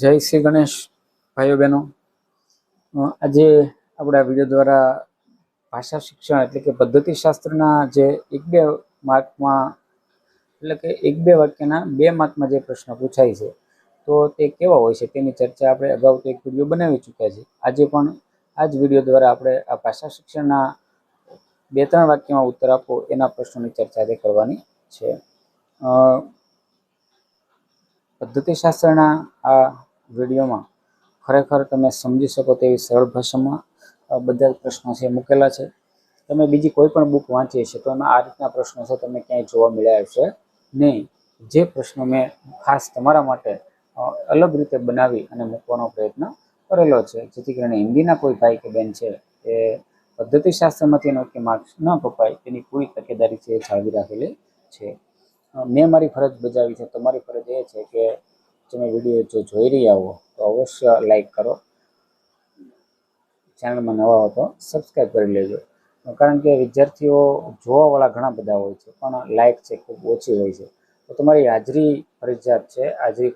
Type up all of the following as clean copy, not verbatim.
જય શ્રી ગણેશ ભાઈઓ બહેનો। આજે આપણે આ વિડીયો દ્વારા ભાષા શિક્ષણ એટલે કે પદ્ધતિશાસ્ત્રના જે એક બે માર્કમાં એટલે કે એક બે વાક્યના 2 માર્કમાં જે પ્રશ્ન પૂછાય છે તો તે કેવા હોય છે તેની ચર્ચા આપણે અગાઉ તો એક વિડીયો બનાવી ચૂક્યા છે। આજે પણ આ જ વિડીયો દ્વારા આપણે આ ભાષા શિક્ષણના 2-3 વાક્યમાં ઉત્તર આપો એના પ્રશ્નોની ચર્ચા તે કરવાની છે। પદ્ધતિશાસ્ત્રના આ વિડીયોમાં ખરેખર તમે સમજી શકો તેવી સરળ ભાષામાં બધા પ્રશ્નો છે મૂકેલા છે। તમે બીજી કોઈ પણ બુક વાંચી હશે તો એમાં આ રીતના પ્રશ્નો છે તમને ક્યાંય જોવા મળ્યા હશે નહીં। જે પ્રશ્નો મેં ખાસ તમારા માટે અલગ રીતે બનાવી અને મૂકવાનો પ્રયત્ન કરેલો છે જેથી કરીને હિન્દીના કોઈ ભાઈ કે બેન છે એ પદ્ધતિશાસ્ત્રમાંથી એનો કે માર્ક્સ ન કપાય તેની પૂરી તકેદારી છે એ જાળવી રાખેલી છે। મેં મારી ફરજ બજાવી છે, તમારી ફરજ એ છે કે તમે વિડીયો જો જોઈ રહ્યા હો તો અવશ્ય લાઈક કરો, ચેનલમાં નવા હો તો સબસ્ક્રાઈબ કરી લેજો। કારણ કે વિદ્યાર્થીઓ જોવાવાળા ઘણા બધા હોય છે પણ લાઈક છે ખૂબ ઓછી હોય છે, તો તમારી હાજરી ફરજિયાત છે, હાજરી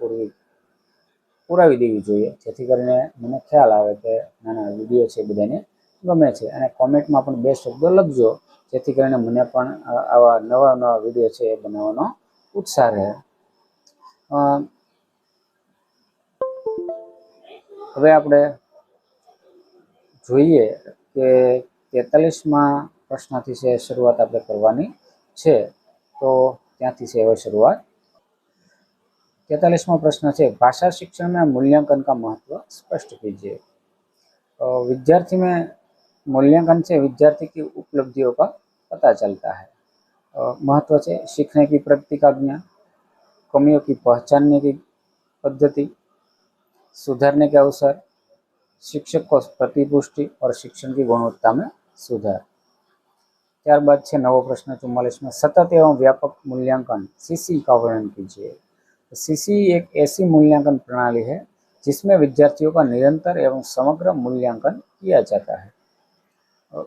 પુરાવી દેવી જોઈએ જેથી કરીને મને ખ્યાલ આવે કે નાના વિડીયો છે બધાને ગમે છે। અને કોમેન્ટમાં પણ 2 શબ્દો લખજો જેથી કરીને મને પણ આવા નવા વિડીયો છે એ બનાવવાનો ઉત્સાહ રહે। હવે આપણે જોઈએ કે 43માં પ્રશ્નથી છે શરૂઆત આપણે કરવાની છે, તો ત્યાંથી છે હવે શરૂઆત। 43वां प्रश्न है भाषा शिक्षण में मूल्यांकन का महत्व स्पष्ट कीजिए। विद्यार्थी में मूल्यांकन से विद्यार्थी की उपलब्धियों का पता चलता है। महत्व से सीखने की प्रगति का ज्ञान, कमियों की पहचानने की पद्धति, सुधारने के अवसर, शिक्षक को प्रतिपुष्टि और शिक्षण की गुणवत्ता में सुधार। त्यारबाद है नवो प्रश्न 44 में सतत एवं व्यापक मूल्यांकन सीसी का वर्णन कीजिए। सीसी एक ऐसी मूल्यांकन प्रणाली है जिसमें विद्यार्थियों का निरंतर एवं समग्र मूल्यांकन किया जाता है।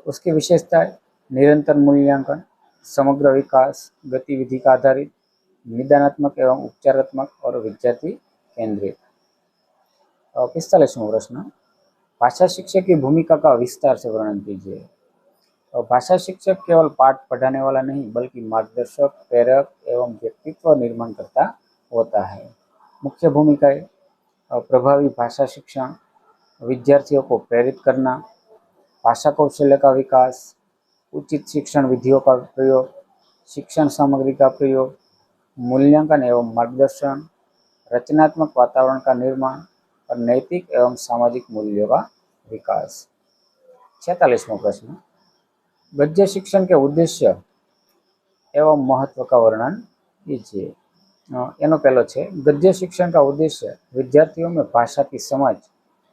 उसकी विशेषता निरंतर मूल्यांकन, समग्र विकास, गतिविधि का आधारित, निदानात्मक एवं उपचारात्मक और विद्यार्थी केंद्रित। 45वां प्रश्न भाषा शिक्षक की भूमिका का विस्तार से वर्णन कीजिए। भाषा शिक्षक केवल पाठ पढ़ाने वाला नहीं बल्कि मार्गदर्शक, प्रेरक एवं व्यक्तित्व निर्माण करता होता है। मुख्य भूमिकाएं प्रभावी भाषा शिक्षण, विद्यार्थियों को प्रेरित करना, भाषा कौशल्य का विकास, उचित शिक्षण विधियों का प्रयोग, शिक्षण सामग्री का प्रयोग, मूल्यांकन एवं मार्गदर्शन, रचनात्मक वातावरण का निर्माण और नैतिक एवं सामाजिक मूल्यों का विकास। 46वां प्रश्न गद्य शिक्षण के उद्देश्य एवं महत्व का वर्णन कीजिए। एनो पहलो है गद्य शिक्षण का उद्देश्य विद्यार्थियों में भाषा की समझ,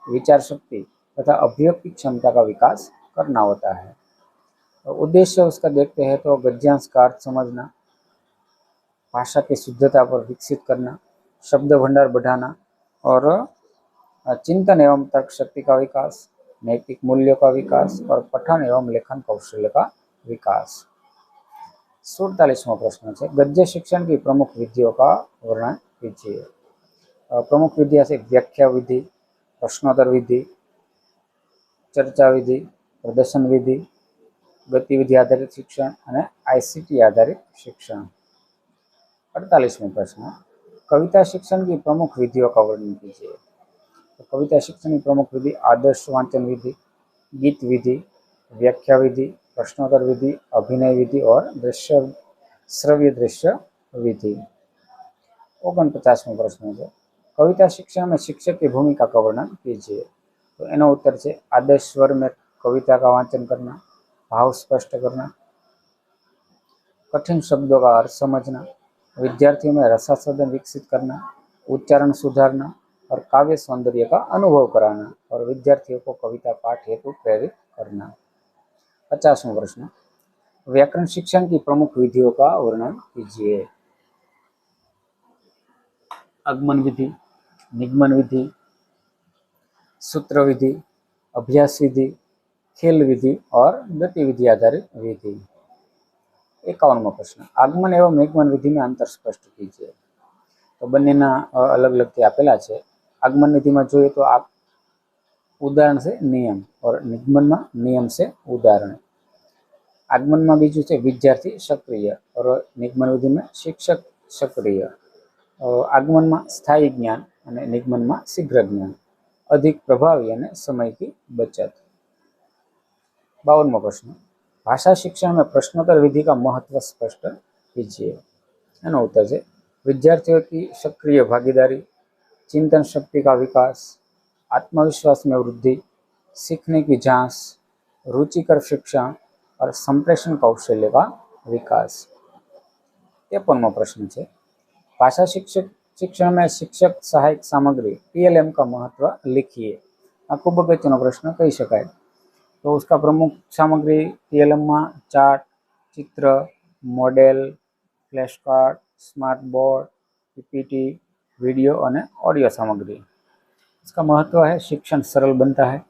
विचार शक्ति तथा अभिव्यक्ति क्षमता का विकास करना होता है। उद्देश्य उसका देखते हैं तो गद्यांश का अर्थ समझना, भाषा की शुद्धता पर विकसित करना, शब्द भंडार बढ़ाना और चिंतन एवं तर्क शक्ति का विकास, नैतिक मूल्यों का विकास और पठन एवं लेखन कौशल्य का विकास। 47वां प्रश्न है गद्य शिक्षण की प्रमुख विधियों का वर्णन कीजिए। प्रमुख विधियां से व्याख्या विधि, प्रश्नोत्तर विधि, चर्चा विधि, प्रदर्शन विधि, गतिविधि आधारित शिक्षण और आईसीटी आधारित शिक्षण। 48वां प्रश्न कविता शिक्षण की प्रमुख विधियों का वर्णन कीजिए। तो कविता शिक्षण की प्रमुख विधि आदर्श वाचन विधि, गीत विधि, व्याख्या विधि, प्रश्नोत्तर विधि, अभिनय विधि और श्रव्य दृश्य विधि। 49वां प्रश्न है कविता शिक्षण में शिक्षक की भूमिका का वर्णन कीजिए। तो एनो उत्तर है आदर्श स्वर में कविता का वाचन करना, भाव स्पष्ट करना, कठिन शब्दों का अर्थ समझना, विद्यार्थियों में रसास्वादन विकसित करना, उच्चारण सुधारना और काव्य सौंदर्य का अनुभव कराना और विद्यार्थियों को कविता पाठ हेतु प्रेरित करना। 50वां प्रश्न व्याकरण शिक्षण की प्रमुख विधियों का वर्णन कीजिए। आगमन विधि, निगमन विधि, सूत्र विधि, अभ्यास विधि, खेल विधि और गतिविधि आधारित विधि। 51वां प्रश्न आगमन एवं निगमन विधि में अंतर स्पष्ट कीजिए। तो बनेना अलग अलग आपेला है। आगमन निधि में જોઈએ तो आप उदाहरण से नियम और निगमन में नियम से उदाहरण। आगमन में बीजू है विद्यार्थी सक्रिय और निगमन विधि में शिक्षक सक्रिय। आगमन में स्थायी ज्ञान और निगमन में शीघ्र ज्ञान, अधिक प्रभावी और समय की बचत। 52वां प्रश्न, भाषा शिक्षण में प्रश्नोत्तर विधि का महत्व स्पष्ट कीजिए। एनो उत्तर है विद्यार्थियों की सक्रिय भागीदारी, चिंतन शक्ति का विकास, आत्मविश्वास में वृद्धि, सीखने की जांच, रुचिकर शिक्षण और संप्रेषण कौशल्य का विकास। 53वां प्रश्न है भाषा शिक्षण में शिक्षक सहायक सामग्री PLM का महत्व लिखिए। आ खूब अगत्यनो प्रश्न कही शकाय। तो उसका प्रमुख सामग्री PLM में चार्ट, चित्र, model, flash card, smart board, PPT, video और ऑडियो सामग्री। इसका महत्व है शिक्षण सरल बनता है,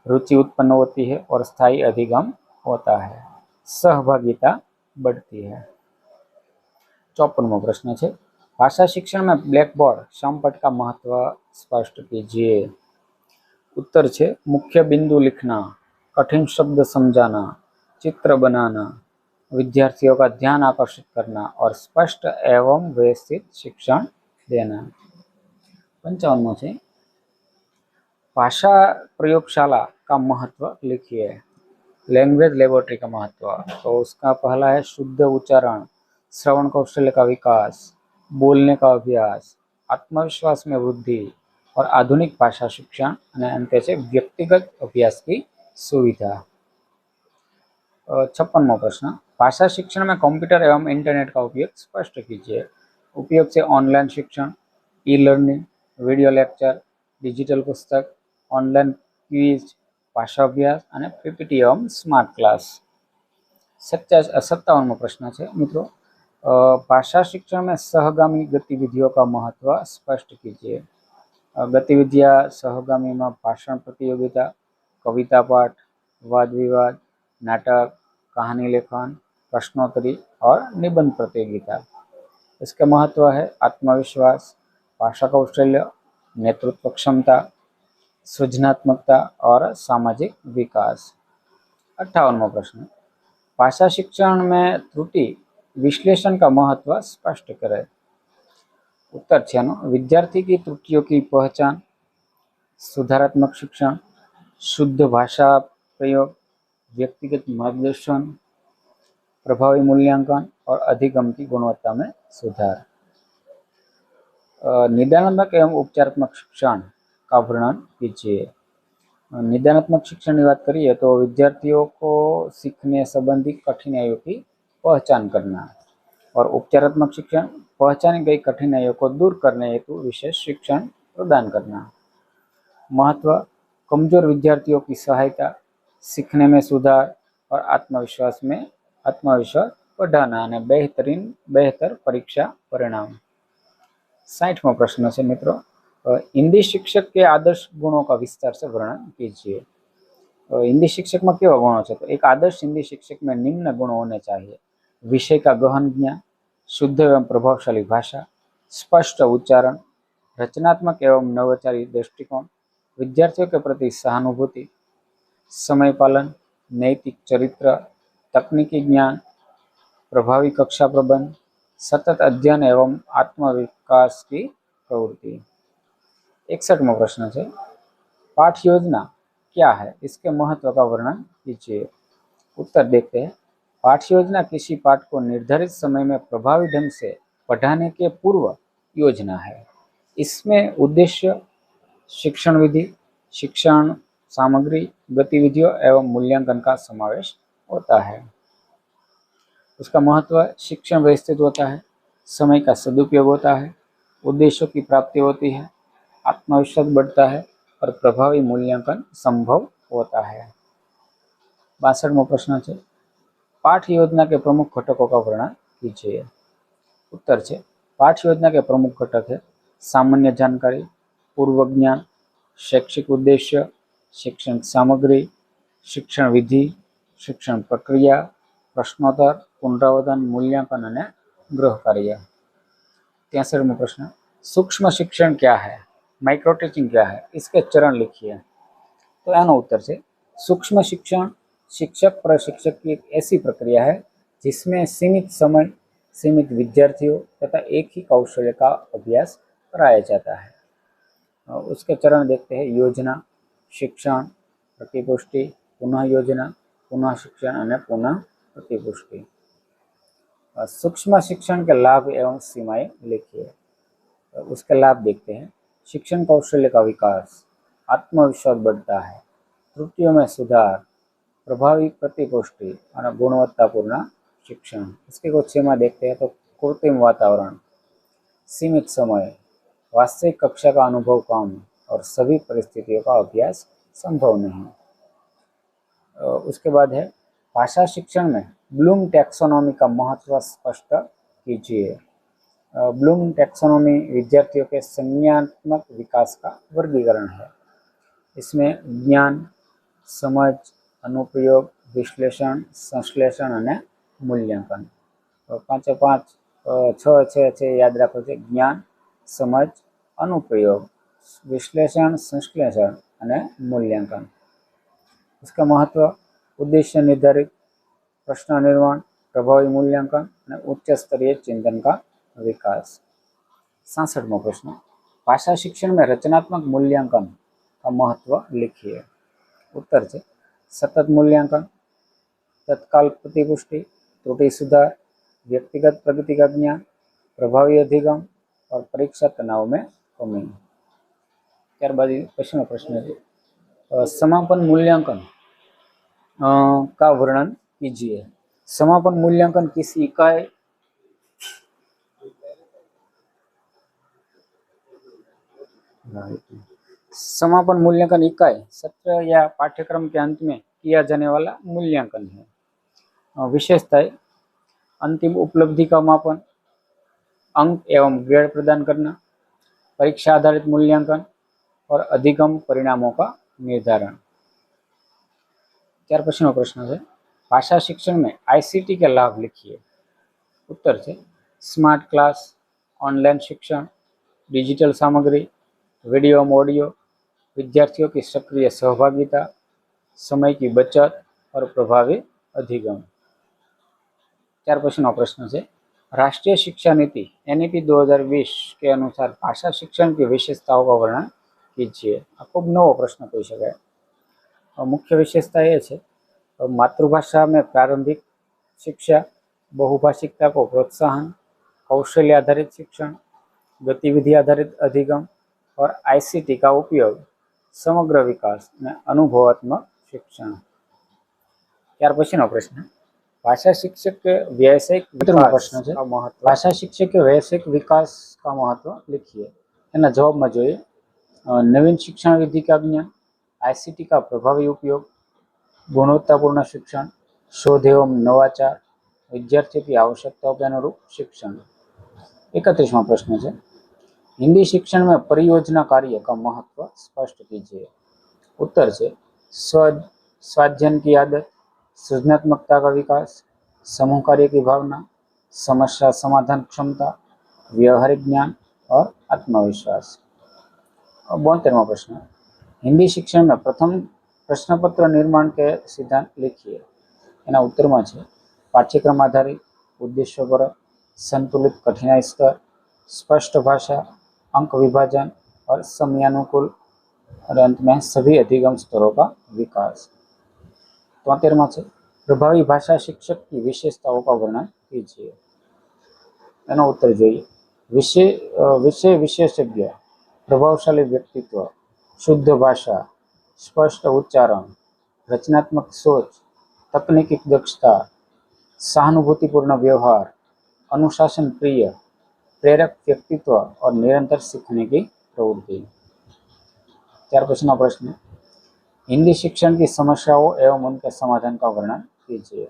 रुचि उत्पन्न होती है और स्थायी अधिगम होता है, सहभागिता बढ़ती है। 54वां प्रश्न है भाषा शिक्षण में ब्लैक बोर्ड शामपट का महत्व स्पष्ट कीजिए। उत्तर है मुख्य बिंदु लिखना, कठिन शब्द समझाना, चित्र बनाना, विद्यार्थियों का ध्यान आकर्षित करना और स्पष्ट एवं व्यवस्थित शिक्षण देना। 55वां है भाषा प्रयोगशाला का महत्व लिखिए। लैंग्वेज लेबोरेटरी का महत्व, तो उसका पहला है शुद्ध उच्चारण, श्रवण कौशल्य का विकास, बोलने का अभ्यास, आत्मविश्वास में वृद्धि और आधुनिक भाषा शिक्षण और अंत से व्यक्तिगत अभ्यास की सुविधा। 56वां प्रश्न भाषा शिक्षण में कंप्यूटर एवं इंटरनेट का उपयोग स्पष्ट कीजिए। उपयोग से ऑनलाइन शिक्षण, e learning, video lecture, digital पुस्तक, ऑनलाइन क्विज, भाषा अभ्यास और PPT एवं स्मार्ट क्लास। 57वां प्रश्न है मित्रों भाषा शिक्षण में सहगामी गतिविधियों का महत्व स्पष्ट कीजिए। गतिविधियाँ सहगामी में भाषण प्रतियोगिता, कविता पाठ, वाद विवाद, नाटक, कहानी लेखन, प्रश्नोत्तरी और निबंध प्रतियोगिता। इसका महत्व है आत्मविश्वास, भाषा कौशल्य, नेतृत्व क्षमता, सृजनात्मकता और सामाजिक विकास। 58वां प्रश्न भाषा शिक्षण में त्रुटि विश्लेषण का महत्व स्पष्ट करें। उत्तर है विद्यार्थी की त्रुटियों की पहचान, सुधारात्मक शिक्षण, शुद्ध भाषा प्रयोग, व्यक्तिगत मार्गदर्शन, प्रभावी मूल्यांकन और अधिगम की गुणवत्ता में सुधार। निदानात्मक एवं उपचारात्मक शिक्षण का वर्णन कीजिए। निदानात्मक शिक्षण की बात करिए तो विद्यार्थियों को सीखने संबंधी कठिनाइयों की पहचान करना और उपचारात्मक शिक्षण पहचानी गई कठिनाइयों को दूर करने हेतु विशेष शिक्षण प्रदान करना। महत्व कमजोर विद्यार्थियों की सहायता, सीखने में सुधार और आत्मविश्वास बढ़ाना और बेहतर परीक्षा परिणाम। 60वां प्रश्न है मित्रों हिंदी शिक्षक के आदर्श गुणों का विस्तार से वर्णन कीजिए। हिंदी शिक्षक में केवा गुणों है तो एक आदर्श हिंदी शिक्षक में निम्न गुण होने चाहिए। विषय का गहन ज्ञान, शुद्ध एवं प्रभावशाली भाषा, स्पष्ट उच्चारण, रचनात्मक एवं नवाचारी दृष्टिकोण, विद्यार्थियों के प्रति सहानुभूति, समय पालन, नैतिक चरित्र, तकनीकी ज्ञान, प्रभावी कक्षा प्रबंध, सतत अध्ययन एवं आत्मविकास की प्रवृत्ति। 61वां प्रश्न है पाठ योजना क्या है, इसके महत्व का वर्णन कीजिए। उत्तर देखते हैं पाठ योजना किसी पाठ को निर्धारित समय में प्रभावी ढंग से पढ़ाने के पूर्व योजना है। इसमें उद्देश्य, शिक्षण विधि, शिक्षण सामग्री, गतिविधियों एवं मूल्यांकन का समावेश होता है। उसका महत्व शिक्षण व्यवस्थित होता है, समय का सदुपयोग होता है, उद्देश्यों की प्राप्ति होती है, आत्मविश्वास बढ़ता है और प्रभावी मूल्यांकन संभव होता है। 62वां प्रश्न है पाठ योजना के प्रमुख घटकों का वर्णन कीजिए। उत्तर है पाठ योजना के प्रमुख घटक है सामान्य जानकारी, पूर्व ज्ञान, शैक्षिक उद्देश्य, शिक्षण सामग्री, शिक्षण विधि, शिक्षण प्रक्रिया, प्रश्नोत्तर, पुनरावृत्तन, मूल्यांकन और गृह कार्य। 63वां प्रश्न सूक्ष्म शिक्षण क्या है, माइक्रो टीचिंग क्या है, इसके चरण लिखिए। तो एनो उत्तर है सूक्ष्म शिक्षण शिक्षक प्रशिक्षक की एक ऐसी प्रक्रिया है जिसमें सीमित समय, सीमित विद्यार्थियों तथा एक ही कौशल्य का अभ्यास कराया जाता है। उसके चरण देखते हैं योजना, शिक्षण, प्रतिपुष्टि, पुनः योजना, पुनः शिक्षण और पुनः प्रतिपुष्टि। सूक्ष्म शिक्षण के लाभ एवं सीमाएं लिखिए। उसके लाभ देखते हैं। शिक्षण कौशल्य का विकास, आत्मविश्वास बढ़ता है, त्रुटियों में सुधार, प्रभावी प्रतिपुष्टि और गुणवत्तापूर्ण शिक्षण। इसके कुछ सीमा देखते हैं। तो कृत्रिम वातावरण, सीमित समय, वास्तविक कक्षा का अनुभव कम और सभी परिस्थितियों का अभ्यास संभव नहीं। उसके बाद है भाषा शिक्षण में ब्लूम टैक्सोनॉमी का महत्व स्पष्ट कीजिए। ब्लूम टैक्सोनॉमी विद्यार्थियों के संज्ञानात्मक विकास का वर्गीकरण है। इसमें ज्ञान, समझ, अनुप्रयोग, विश्लेषण, संश्लेषण और मूल्यांकन। तो 5 6 याद रखो छे। ज्ञान, समझ, अनुप्रयोग, विश्लेषण, संश्लेषण और मूल्यांकन। इसका महत्व, उद्देश्य निर्धारित, प्रश्न निर्माण, प्रभावी मूल्यांकन और उच्च स्तरीय चिंतन का विकास। 67वां प्रश्न, भाषा शिक्षण में रचनात्मक मूल्यांकन का महत्व लिखिए। उत्तर है सतत मूल्यांकन, तत्काल प्रतिपुष्टि, त्रुटि सुधार, व्यक्तिगत प्रगति का ज्ञान, प्रभावी अधिगम और परीक्षा तनाव में कमी। त्यारबाद पछीनो प्रश्न है समापन मूल्यांकन का वर्णन कीजिए। समापन मूल्यांकन किस इकाई समापन मूल्यांकन इकाई, सत्र या पाठ्यक्रम के अंत में किया जाने वाला मूल्यांकन है। विशेषताएं, अंतिम उपलब्धि का मापन, अंक एवं ग्रेड प्रदान करना, परीक्षा आधारित मूल्यांकन और अधिगम परिणामों का निर्धारण। त्यार पछीनो प्रश्न है भाषा शिक्षण में आईसीटी के लाभ लिखिए। उत्तर है स्मार्ट क्लास, ऑनलाइन शिक्षण, डिजिटल सामग्री, वीडियो ऑडियो, विद्यार्थियों की सक्रिय सहभागिता, समय की बचत और प्रभावी अधिगम। त्यार पछीनो प्रश्न है राष्ट्रीय शिक्षा नीति एनईपी 2020 के अनुसार भाषा शिक्षण की विशेषताओं का वर्णन कीजिए। आ खूब नवो प्रश्न कही शकाय। मुख्य विशेषता ये है मातृभाषा में प्रारंभिक शिक्षा, बहुभाषिकता को प्रोत्साहन, कौशल्य आधारित शिक्षण, गतिविधि आधारित अधिगम और आईसीटी का उपयोग, समग्र विकास में अनुभवात्मक शिक्षण। त्यार पछीनो प्रश्न भाषा शिक्षक के व्यावसायिक प्रश्न है भाषा शिक्षक के व्यावसायिक विकास का महत्व लिखिए। एना जवाब में જોઈએ नवीन शिक्षण विधि का ज्ञान, आईसीटी का प्रभावी उपयोग, गुणवत्तापूर्ण शिक्षण, शोध एवं नवाचार, विद्यार्थियों की आवश्यकताओं के अनुरूप शिक्षण। 31वां प्रश्न है हिंदी शिक्षण में परियोजना कार्य का महत्व स्पष्ट कीजिए। उत्तर है स्वाध्ययन की आदत, सृजनात्मकता का विकास, समूह कार्य की भावना, समस्या समाधान क्षमता, व्यवहारिक ज्ञान और आत्मविश्वास। 72वां प्रश्न हिंदी शिक्षण में प्रथम प्रश्न पत्र निर्माण के सिद्धांत लिखिए। एना उत्तर में है पाठ्यक्रम आधारित, उद्देश्यपरक, संतुलित कठिनाई स्तर, स्पष्ट भाषा, अंक विभाजन और समयानुकूल और अंत में सभी अधिगम स्तरों का विकास। 73वां है प्रभावी भाषा शिक्षक की विशेषताओं का वर्णन कीजिए। एनो उत्तर જોઈએ विषय विशेषज्ञ, प्रभावशाली व्यक्तित्व, शुद्ध भाषा, स्पष्ट उच्चारण, रचनात्मक सोच, तकनीकी दक्षता, सहानुभूतिपूर्ण व्यवहार, अनुशासन प्रिय, प्रेरक व्यक्तित्व और निरंतर सीखने की प्रवृत्ति। त्यार पछीनो प्रश्न हिंदी शिक्षण की समस्याओं एवं उनके समाधान का वर्णन कीजिए।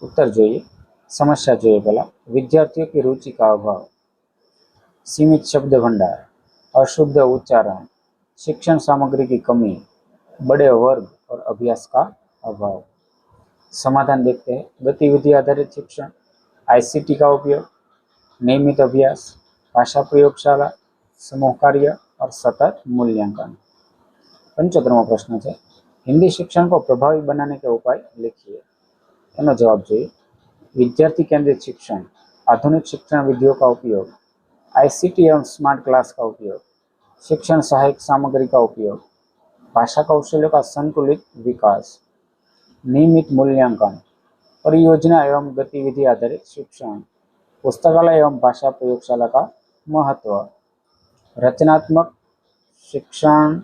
उत्तर જોઈએ समस्या જોઈએ पहला विद्यार्थियों की रुचि का अभाव, सीमित शब्द भंडार, अशुद्ध उच्चारण, शिक्षण सामग्री की कमी, बड़े वर्ग और अभ्यास का अभाव। समाधान देखते हैं गतिविधि आधारित शिक्षण, आईसीटी का उपयोग, नियमित अभ्यास, भाषा प्रयोगशाला, समूह कार्य और सतत मूल्यांकन। 75वां प्रश्न है, हिंदी शिक्षण को प्रभावी बनाने के उपाय लिखिए। एनो जवाब જોઈએ, विद्यार्थी केंद्रित शिक्षण, आधुनिक शिक्षण विधियों का उपयोग, आईसीटी एवं स्मार्ट क्लास का उपयोग, शिक्षण सहायक सामग्री का उपयोग, भाषा कौशल्यों का संतुलित विकास, नियमित मूल्यांकन, परियोजना एवं गतिविधि आधारित शिक्षण, पुस्तकालय एवं भाषा प्रयोगशाला का महत्व, रचनात्मक शिक्षण,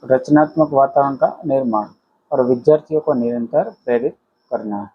रचनात्मक वातावरण का निर्माण और विद्यार्थियों को निरंतर प्रेरित करना।